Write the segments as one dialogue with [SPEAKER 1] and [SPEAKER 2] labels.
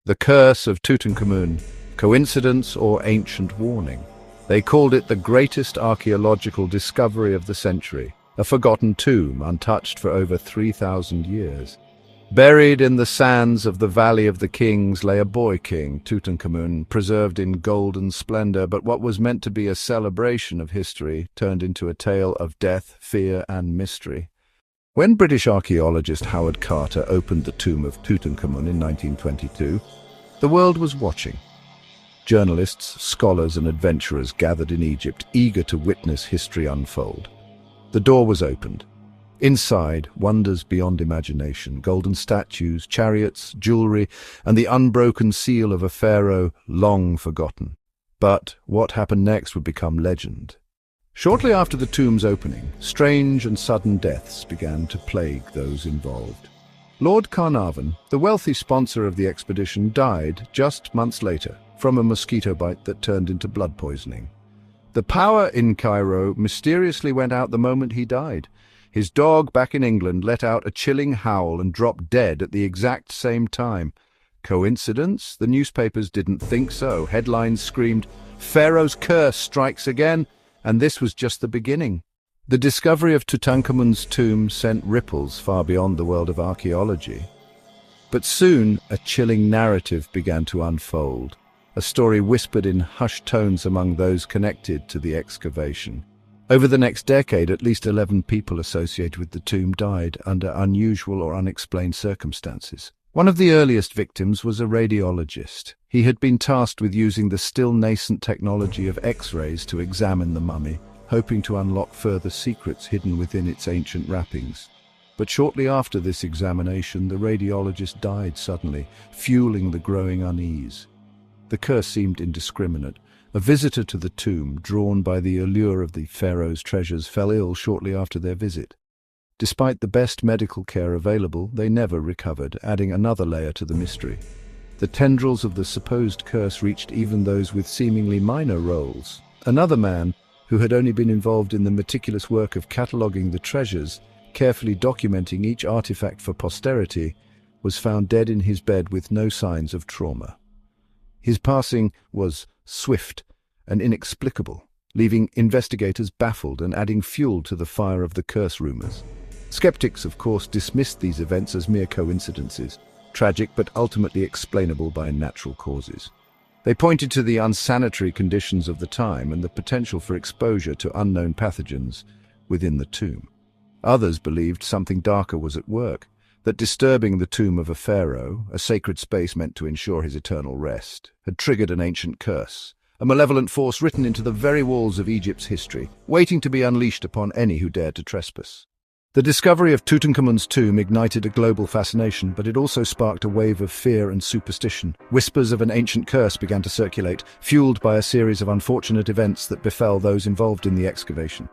[SPEAKER 1] The Curse of Tutankhamun, coincidence or ancient warning. They called it the greatest archaeological discovery of the century, a forgotten tomb untouched for over 3,000 years. Buried in the sands of the Valley of the Kings lay a boy king, Tutankhamun, preserved in golden splendor, but what was meant to be a celebration of history turned into a tale of death, fear, and mystery. When British archaeologist Howard Carter opened the tomb of Tutankhamun in 1922, the world was watching. Journalists, scholars, and adventurers gathered in Egypt, eager to witness history unfold. The door was opened. Inside, wonders beyond imagination, golden statues, chariots, jewelry, and the unbroken seal of a pharaoh long forgotten. But what happened next would become legend. Shortly after the tomb's opening, strange and sudden deaths began to plague those involved. Lord Carnarvon, the wealthy sponsor of the expedition, died just months later from a mosquito bite that turned into blood poisoning. The power in Cairo mysteriously went out the moment he died. His dog back in England let out a chilling howl and dropped dead at the exact same time. Coincidence? The newspapers didn't think so. Headlines screamed, "Pharaoh's curse strikes again," and this was just the beginning. The discovery of Tutankhamun's tomb sent ripples far beyond the world of archaeology. But soon, a chilling narrative began to unfold, a story whispered in hushed tones among those connected to the excavation. Over the next decade, at least 11 people associated with the tomb died under unusual or unexplained circumstances. One of the earliest victims was a radiologist. He had been tasked with using the still nascent technology of X-rays to examine the mummy, hoping to unlock further secrets hidden within its ancient wrappings. But shortly after this examination, the radiologist died suddenly, fueling the growing unease. The curse seemed indiscriminate. A visitor to the tomb, drawn by the allure of the pharaoh's treasures, fell ill shortly after their visit. Despite the best medical care available, they never recovered, adding another layer to the mystery. The tendrils of the supposed curse reached even those with seemingly minor roles. Another man, who had only been involved in the meticulous work of cataloguing the treasures, carefully documenting each artifact for posterity, was found dead in his bed with no signs of trauma. His passing was swift and inexplicable, leaving investigators baffled and adding fuel to the fire of the curse rumors. Skeptics, of course, dismissed these events as mere coincidences, tragic but ultimately explainable by natural causes. They pointed to the unsanitary conditions of the time and the potential for exposure to unknown pathogens within the tomb. Others believed something darker was at work, that disturbing the tomb of a pharaoh, a sacred space meant to ensure his eternal rest, had triggered an ancient curse, a malevolent force written into the very walls of Egypt's history, waiting to be unleashed upon any who dared to trespass. The discovery of Tutankhamun's tomb ignited a global fascination, but it also sparked a wave of fear and superstition. Whispers of an ancient curse began to circulate, fueled by a series of unfortunate events that befell those involved in the excavation.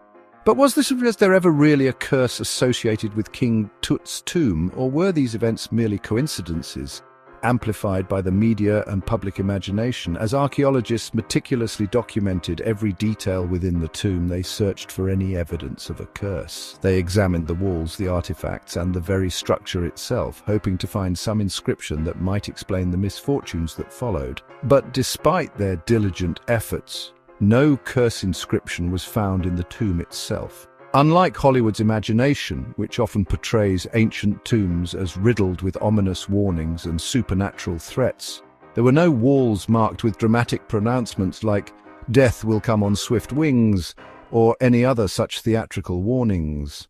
[SPEAKER 1] But was there ever really a curse associated with King Tut's tomb, or were these events merely coincidences, amplified by the media and public imagination? As archaeologists meticulously documented every detail within the tomb, they searched for any evidence of a curse. They examined the walls, the artifacts, and the very structure itself, hoping to find some inscription that might explain the misfortunes that followed. But despite their diligent efforts, no curse inscription was found in the tomb itself. Unlike Hollywood's imagination, which often portrays ancient tombs as riddled with ominous warnings and supernatural threats, there were no walls marked with dramatic pronouncements like "Death will come on swift wings" or any other such theatrical warnings.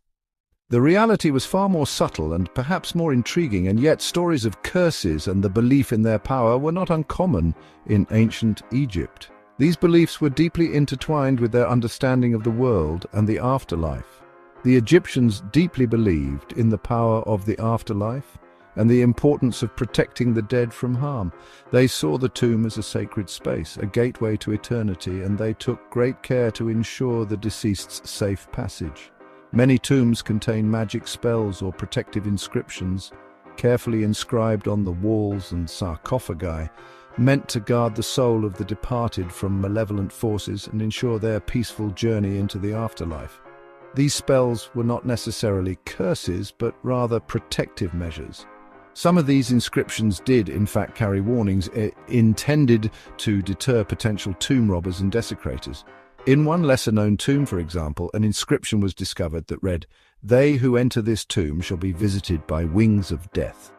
[SPEAKER 1] The reality was far more subtle and perhaps more intriguing, and yet stories of curses and the belief in their power were not uncommon in ancient Egypt. These beliefs were deeply intertwined with their understanding of the world and the afterlife. The Egyptians deeply believed in the power of the afterlife and the importance of protecting the dead from harm. They saw the tomb as a sacred space, a gateway to eternity, and they took great care to ensure the deceased's safe passage. Many tombs contain magic spells or protective inscriptions, carefully inscribed on the walls and sarcophagi, meant to guard the soul of the departed from malevolent forces and ensure their peaceful journey into the afterlife. These spells were not necessarily curses, but rather protective measures. Some of these inscriptions did, in fact, carry warnings intended to deter potential tomb robbers and desecrators. In one lesser-known tomb, for example, an inscription was discovered that read, "They who enter this tomb shall be visited by wings of death,"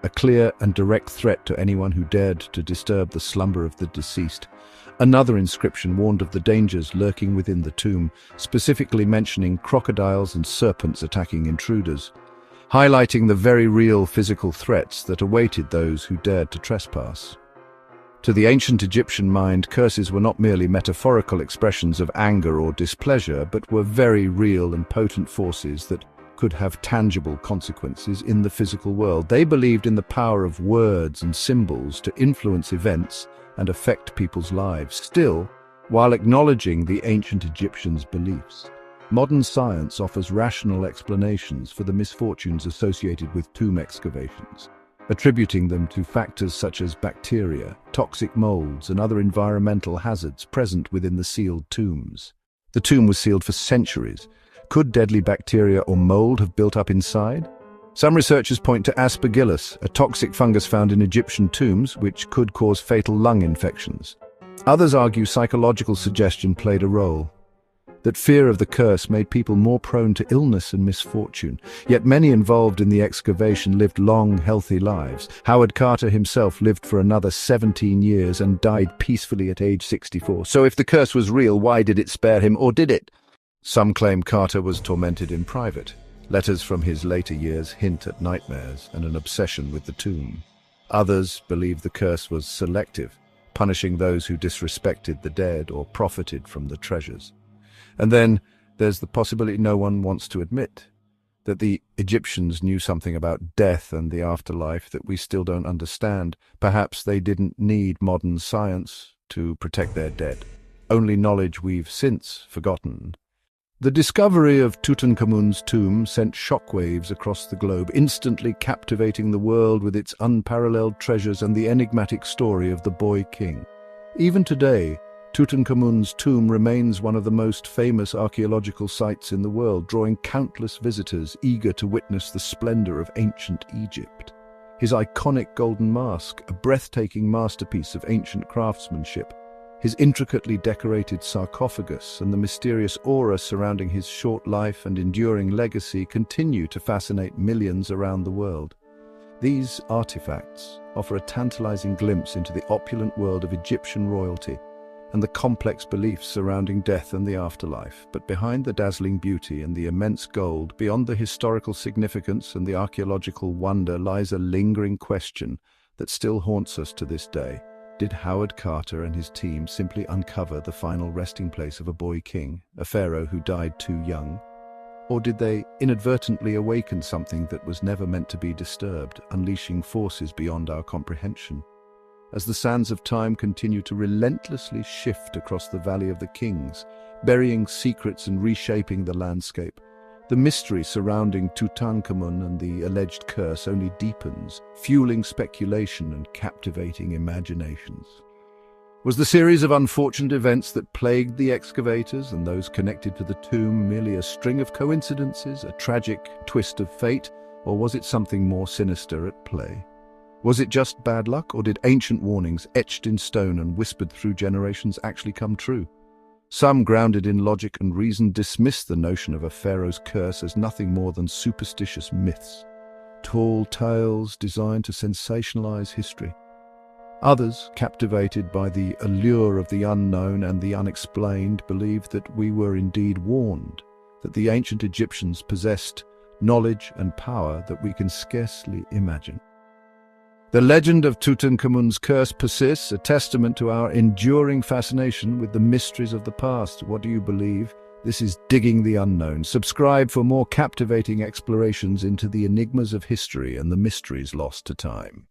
[SPEAKER 1] a clear and direct threat to anyone who dared to disturb the slumber of the deceased. Another inscription warned of the dangers lurking within the tomb, specifically mentioning crocodiles and serpents attacking intruders, highlighting the very real physical threats that awaited those who dared to trespass. To the ancient Egyptian mind, curses were not merely metaphorical expressions of anger or displeasure, but were very real and potent forces that could have tangible consequences in the physical world. They believed in the power of words and symbols to influence events and affect people's lives. Still, while acknowledging the ancient Egyptians' beliefs, modern science offers rational explanations for the misfortunes associated with tomb excavations, attributing them to factors such as bacteria, toxic molds, and other environmental hazards present within the sealed tombs. The tomb was sealed for centuries. Could deadly bacteria or mold have built up inside? Some researchers point to aspergillus, a toxic fungus found in Egyptian tombs, which could cause fatal lung infections. Others argue psychological suggestion played a role, that fear of the curse made people more prone to illness and misfortune. Yet many involved in the excavation lived long, healthy lives. Howard Carter himself lived for another 17 years and died peacefully at age 64. So if the curse was real, why did it spare him, or did it? Some claim Carter was tormented in private. Letters from his later years hint at nightmares and an obsession with the tomb. Others believe the curse was selective, punishing those who disrespected the dead or profited from the treasures. And then there's the possibility no one wants to admit, that the Egyptians knew something about death and the afterlife that we still don't understand. Perhaps they didn't need modern science to protect their dead, only knowledge we've since forgotten. The discovery of Tutankhamun's tomb sent shockwaves across the globe, instantly captivating the world with its unparalleled treasures and the enigmatic story of the boy king. Even today, Tutankhamun's tomb remains one of the most famous archaeological sites in the world, drawing countless visitors eager to witness the splendor of ancient Egypt. His iconic golden mask, a breathtaking masterpiece of ancient craftsmanship, his intricately decorated sarcophagus, and the mysterious aura surrounding his short life and enduring legacy continue to fascinate millions around the world. These artifacts offer a tantalizing glimpse into the opulent world of Egyptian royalty and the complex beliefs surrounding death and the afterlife. But behind the dazzling beauty and the immense gold, beyond the historical significance and the archaeological wonder, lies a lingering question that still haunts us to this day. Did Howard Carter and his team simply uncover the final resting place of a boy king, a pharaoh who died too young? Or did they inadvertently awaken something that was never meant to be disturbed, unleashing forces beyond our comprehension? As the sands of time continue to relentlessly shift across the Valley of the Kings, burying secrets and reshaping the landscape, the mystery surrounding Tutankhamun and the alleged curse only deepens, fueling speculation and captivating imaginations. Was the series of unfortunate events that plagued the excavators and those connected to the tomb merely a string of coincidences, a tragic twist of fate, or was it something more sinister at play? Was it just bad luck, or did ancient warnings etched in stone and whispered through generations actually come true? Some, grounded in logic and reason, dismissed the notion of a pharaoh's curse as nothing more than superstitious myths, tall tales designed to sensationalize history. Others, captivated by the allure of the unknown and the unexplained, believed that we were indeed warned, that the ancient Egyptians possessed knowledge and power that we can scarcely imagine. The legend of Tutankhamun's curse persists, a testament to our enduring fascination with the mysteries of the past. What do you believe? This is Digging the Unknown. Subscribe for more captivating explorations into the enigmas of history and the mysteries lost to time.